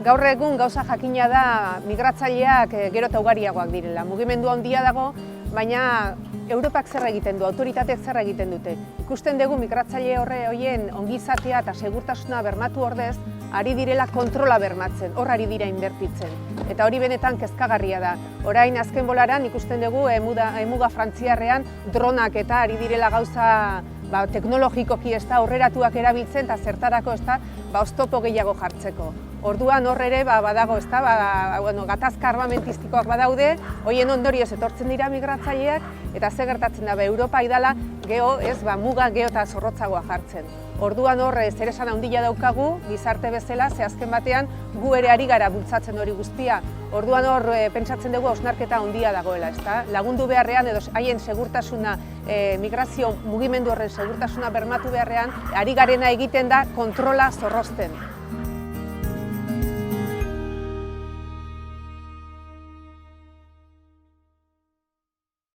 Gaur egun gauza jakina da migratzaileak gero eta ugariagoak direla. Mugimendu handia dago, baina Europak zer egiten du, autoritateek zer egiten dute. Ikusten dugu migratzaile horien ongizatea eta segurtasuna bermatu ordez, ari direla kontrola bermatzen, hor ari dira inbertitzen. Eta hori benetan kezkagarria da. Orain azken bolaran ikusten dugu emuga frantziarrean dronak eta ari direla gauza teknologikoki aurreratuak erabiltzen eta zertarako oztopo gehiago jartzeko. Orduan hor ere badago, gatazka armamentistikoak badaude, horien ondorioz etortzen dira migratzaileak eta ze gertatzen da, Europa idala muga gero eta zorrotzagoa jartzen. Orduan hor zer esan handia daukagu, gizarte bezala, ze azken batean gu ere ari gara bultzatzen hori guztia. Orduan hor pentsatzen dugu hausnarketa handia dagoela, lagundu beharrean edo haien segurtasuna, migrazio mugimendu horren segurtasuna bermatu beharrean, ari garena egiten da kontrola zorrozten.